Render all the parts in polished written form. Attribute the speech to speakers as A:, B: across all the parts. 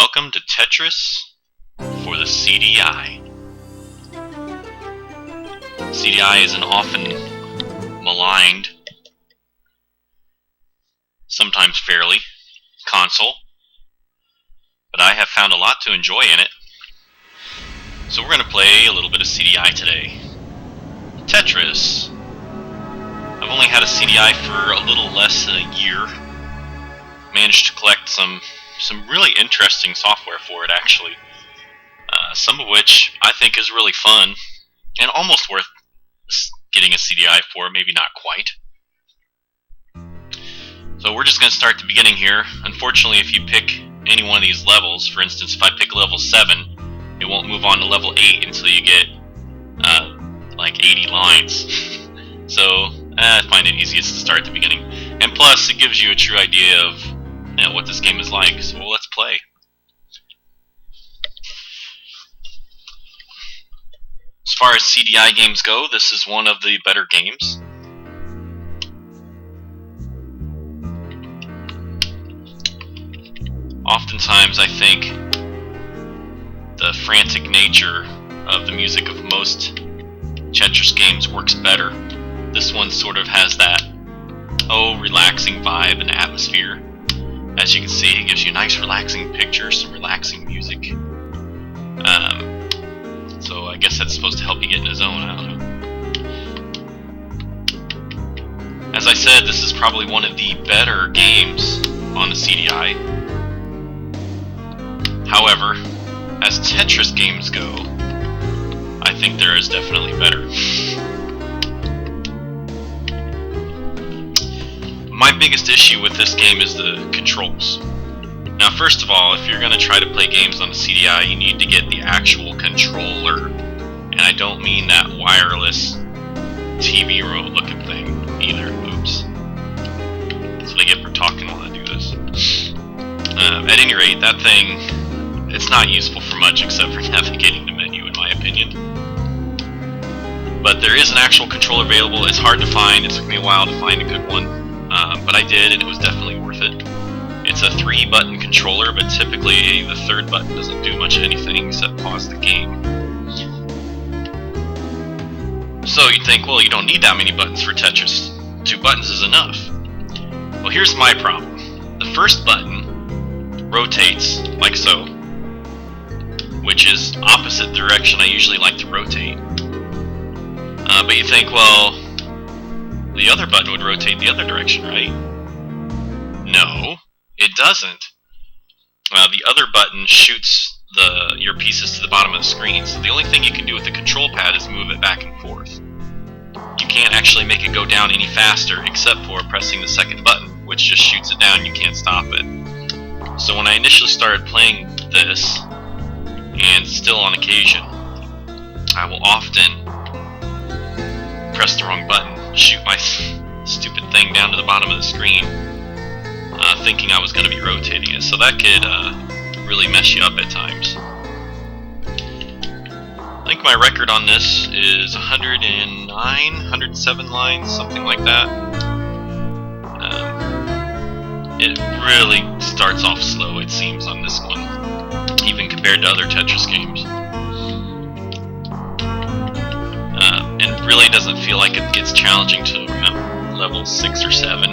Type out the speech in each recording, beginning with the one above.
A: Welcome to Tetris for the CDI. CDI is an often maligned, sometimes fairly, console, but I have found a lot to enjoy in it. So we're going to play a little bit of CDI today. Tetris. I've only had a CDI for a little less than a year. Managed to collect some really interesting software for it, actually. Some of which I think is really fun and almost worth getting a CDI for, maybe not quite. So we're just going to start at the beginning here. Unfortunately, if you pick any one of these levels, for instance, if I pick level 7, it won't move on to level 8 until you get like 80 lines. So I find it easiest to start at the beginning. And plus, it gives you a true idea of what this game is like. So let's play. As far as CDI games go, this is one of the better games. Oftentimes, I think the frantic nature of the music of most Tetris games works better. This one sort of has that, relaxing vibe and atmosphere. As you can see, it gives you a nice relaxing picture, some relaxing music. So I guess that's supposed to help you get in the zone, I don't know. As I said, this is probably one of the better games on the CDI. However, as Tetris games go, I think there is definitely better. My biggest issue with this game is the controls. Now, first of all, if you're going to try to play games on the CDI, you need to get the actual controller. And I don't mean that wireless TV remote looking thing either. Oops. That's what I get for talking while I do this. At any rate, that thing, it's not useful for much except for navigating the menu, in my opinion. But there is an actual controller available. It's hard to find. It took me a while to find a good one. But I did, and it was definitely worth it. It's a 3-button controller, but typically the 3rd button doesn't do much of anything except pause the game. So you'd think, well, you don't need that many buttons for Tetris. 2 buttons is enough. Well, here's my problem. The first button rotates like so, which is opposite the direction I usually like to rotate. But you think, well, the other button would rotate the other direction, right? No, it doesn't. The other button shoots your pieces to the bottom of the screen, so the only thing you can do with the control pad is move it back and forth. You can't actually make it go down any faster except for pressing the second button, which just shoots it down. You can't stop it. So when I initially started playing this, and still on occasion, I will often press the wrong button, shoot my stupid thing down to the bottom of the screen, thinking I was going to be rotating it. So that could really mess you up at times. I think my record on this is 109, 107 lines, something like that. It really starts off slow, it seems, on this one, even compared to other Tetris games. And really doesn't feel like it gets challenging to level 6 or 7.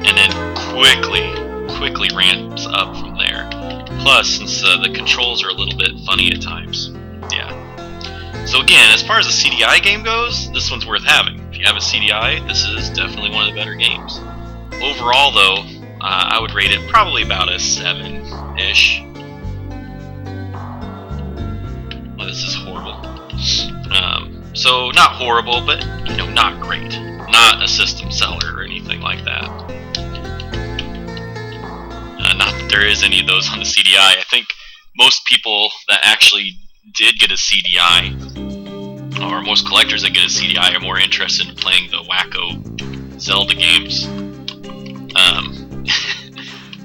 A: And then quickly ramps up from there. Plus, since the controls are a little bit funny at times. Yeah. So again, as far as a CDI game goes, this one's worth having. If you have a CDI, this is definitely one of the better games. Overall, though, I would rate it probably about a 7-ish. Well, this is horrible. So not horrible, but not great. Not a system seller or anything like that. Not that there is any of those on the CDI. I think most people that actually did get a CDI, or most collectors that get a CDI, are more interested in playing the wacko Zelda games.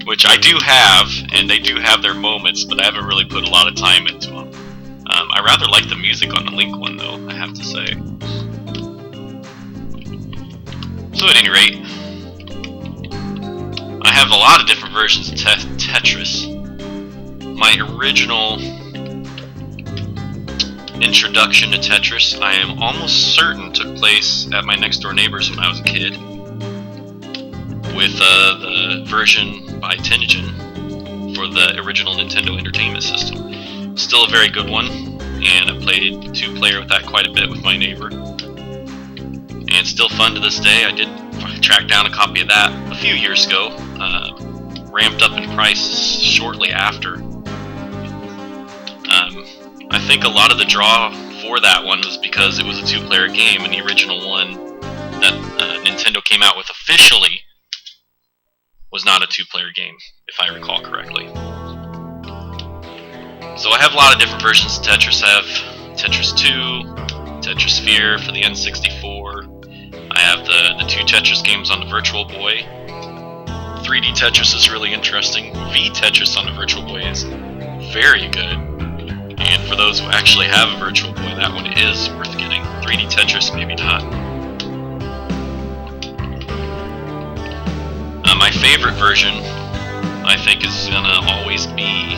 A: Which I do have, and they do have their moments, but I haven't really put a lot of time into them. I rather like the music on the Link one, though, I have to say. So at any rate, I have a lot of different versions of Tetris. My original introduction to Tetris, I am almost certain took place at my next door neighbors when I was a kid, with the version by Tengen for the original Nintendo Entertainment System. Still a very good one, and I played two-player with that quite a bit with my neighbor. And it's still fun to this day. I did track down a copy of that a few years ago, ramped up in price shortly after. I think a lot of the draw for that one was because it was a two-player game, and the original one that Nintendo came out with officially was not a two-player game, if I recall correctly. So I have a lot of different versions of Tetris. I have Tetris 2, Tetris Sphere for the N64. I have the two Tetris games on the Virtual Boy. 3D Tetris is really interesting. V Tetris on the Virtual Boy is very good. And for those who actually have a Virtual Boy, that one is worth getting. 3D Tetris, maybe not. My favorite version, I think, is gonna always be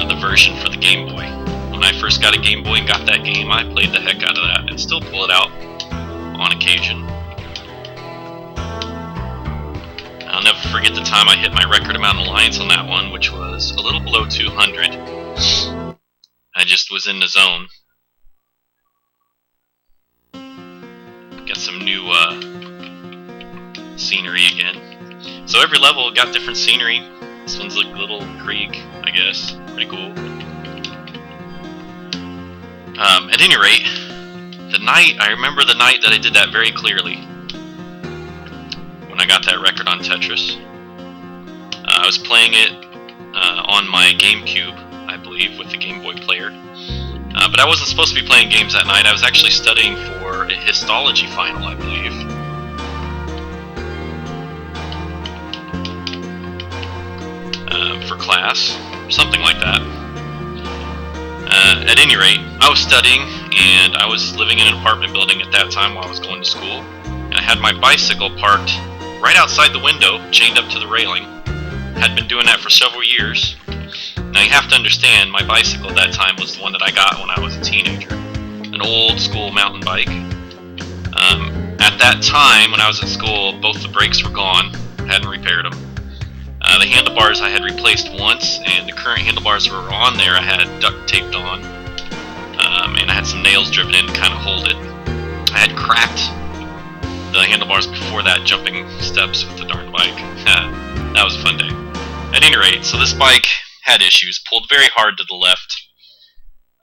A: the version for the Game Boy. When I first got a Game Boy and got that game, I played the heck out of that and still pull it out on occasion. I'll never forget the time I hit my record amount of lines on that one, which was a little below 200. I just was in the zone. Got some new scenery again. So every level got different scenery. This one's like a little creek, I guess. Pretty cool. At any rate, I remember the night that I did that very clearly. When I got that record on Tetris. I was playing it on my GameCube, I believe, with the Game Boy player. But I wasn't supposed to be playing games that night. I was actually studying for a histology final, I believe. For class, something like that. At any rate, I was studying, and I was living in an apartment building at that time while I was going to school, and I had my bicycle parked right outside the window, chained up to the railing. Had been doing that for several years. Now you have to understand, my bicycle at that time was the one that I got when I was a teenager. An old school mountain bike. At that time, when I was at school, both the brakes were gone. Hadn't repaired them. The handlebars I had replaced once, and the current handlebars that were on there I had duct taped on. And I had some nails driven in to kind of hold it. I had cracked the handlebars before that, jumping steps with the darn bike. That was a fun day. At any rate, so this bike had issues, pulled very hard to the left.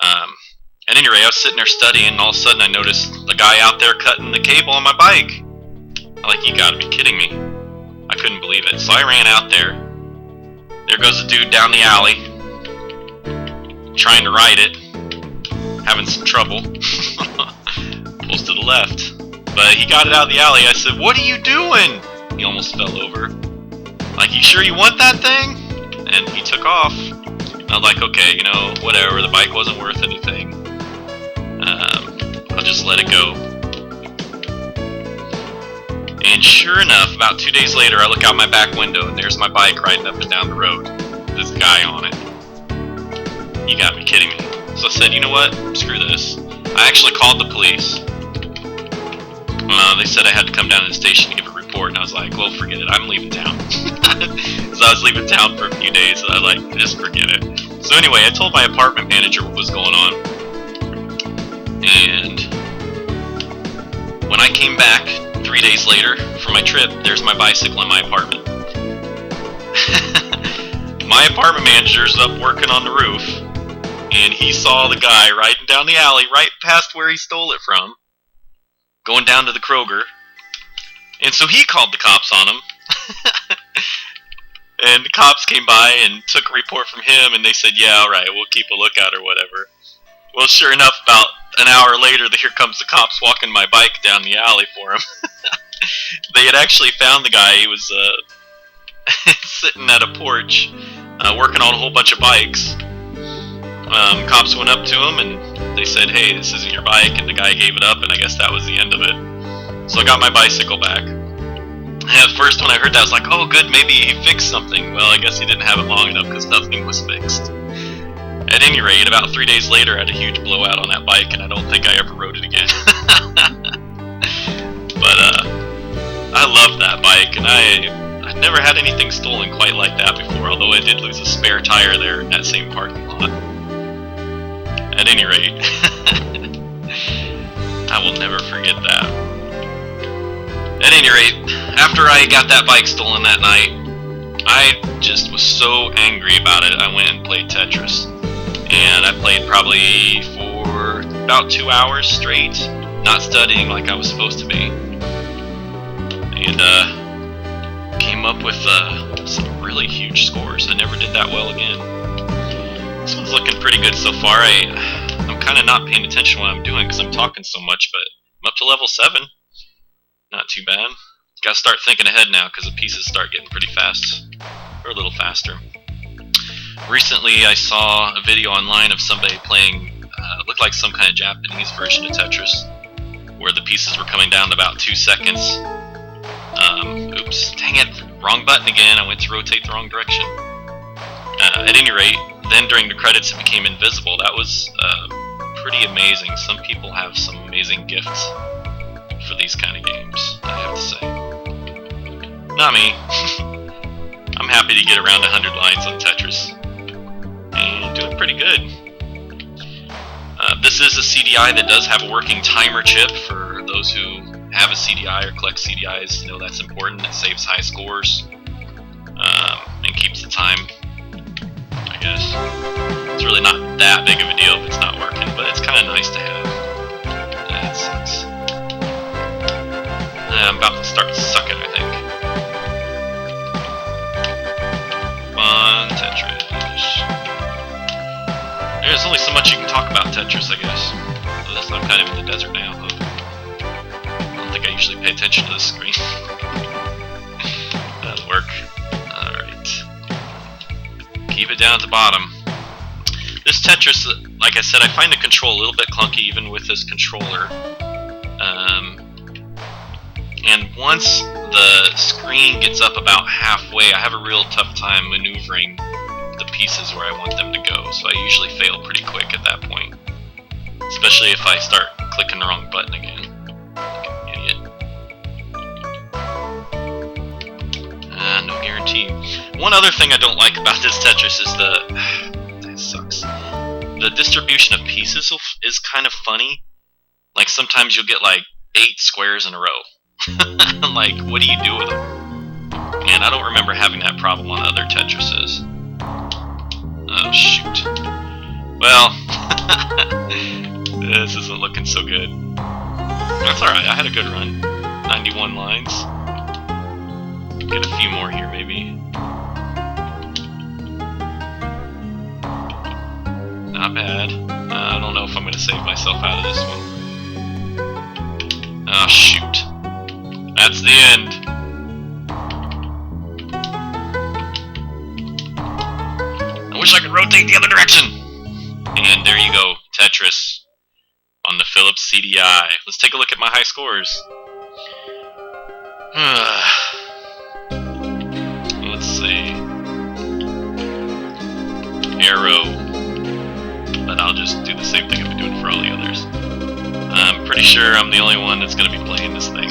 A: At any rate, I was sitting there studying, and all of a sudden I noticed the guy out there cutting the cable on my bike. I'm like, you gotta be kidding me. I couldn't believe it. So I ran out there. There goes a dude down the alley, trying to ride it, having some trouble. Pulls to the left. But he got it out of the alley. I said, what are you doing? He almost fell over. Like, you sure you want that thing? And he took off. And I was like, okay, you know, whatever. The bike wasn't worth anything. I'll just let it go. And sure enough, about 2 days later, I look out my back window, and there's my bike riding up and down the road. This guy on it. You gotta be kidding me. So I said, you know what? Screw this. I actually called the police. They said I had to come down to the station to give a report, and I was like, well, forget it. I'm leaving town. So I was leaving town for a few days, and I was like, just forget it. So anyway, I told my apartment manager what was going on. And when I came back 3 days later for my trip, there's my bicycle in my apartment. My apartment manager's up working on the roof, and he saw the guy riding down the alley right past where he stole it from, going down to the Kroger, and so he called the cops on him. And the cops came by and took a report from him, and they said, yeah, alright, we'll keep a lookout or whatever. Well, sure enough, about an hour later, here comes the cops walking my bike down the alley for him. They had actually found the guy. He was sitting at a porch, working on a whole bunch of bikes. Cops went up to him, and they said, hey, this isn't your bike, and the guy gave it up, and I guess that was the end of it. So I got my bicycle back. And at first when I heard that, I was like, oh good, maybe he fixed something. Well, I guess he didn't have it long enough because nothing was fixed. At any rate, about 3 days later, I had a huge blowout on that bike, and I don't think I ever rode it again. But I love that bike, and I've never had anything stolen quite like that before, although I did lose a spare tire there in that same parking lot. At any rate, I will never forget that. At any rate, after I got that bike stolen that night, I just was so angry about it, I went and played Tetris. And I played probably for about 2 hours straight, not studying like I was supposed to be. And came up with some really huge scores. I never did that well again. This one's looking pretty good so far. I'm kind of not paying attention to what I'm doing because I'm talking so much, but I'm up to level 7. Not too bad. Gotta start thinking ahead now because the pieces start getting pretty fast, or a little faster. Recently I saw a video online of somebody playing, looked like some kind of Japanese version of Tetris, where the pieces were coming down in about 2 seconds. Oops, dang it, wrong button again, I went to rotate the wrong direction. At any rate, then during the credits it became invisible. That was pretty amazing. Some people have some amazing gifts for these kind of games, I have to say. Not me. I'm happy to get around 100 lines on Tetris. And doing pretty good. This is a CDI that does have a working timer chip. For those who have a CDI or collect CDIs, you know that's important. It saves high scores and keeps the time, I guess. It's really not that big of a deal if it's not working, but it's kind of nice to have. That sucks. I'm about to start sucking, I think. Fun Tetris. There's only so much you can talk about Tetris, I guess. I'm kind of in the desert now. I don't think I usually pay attention to the screen. That'll work. Alright. Keep it down at the bottom. This Tetris, like I said, I find the control a little bit clunky even with this controller. And once the screen gets up about halfway, I have a real tough time maneuvering the pieces where I want them to go, so I usually fail pretty quick at that point. Especially if I start clicking the wrong button again. Like an idiot. No guarantee. One other thing I don't like about this Tetris is that sucks. The distribution of pieces is kind of funny. Like sometimes you'll get like 8 squares in a row. Like, what do you do with them? Man, I don't remember having that problem on other Tetrises. Oh, shoot. Well, this isn't looking so good. That's alright, I had a good run. 91 lines. Get a few more here, maybe. Not bad. I don't know if I'm going to save myself out of this one. Oh, shoot. That's the end. I wish I could rotate the other direction. And there you go, Tetris on the Phillips CDi. Let's take a look at my high scores. Let's see. Arrow. But I'll just do the same thing I've been doing for all the others. I'm pretty sure I'm the only one that's going to be playing this thing.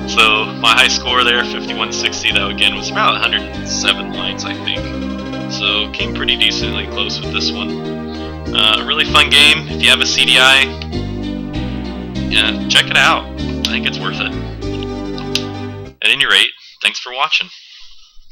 A: So my high score there, 5160, that again was about 107 lines, I think. So came pretty decently close with this one. A really fun game. If you have a CDI, yeah, check it out. I think it's worth it. At any rate, thanks for watching.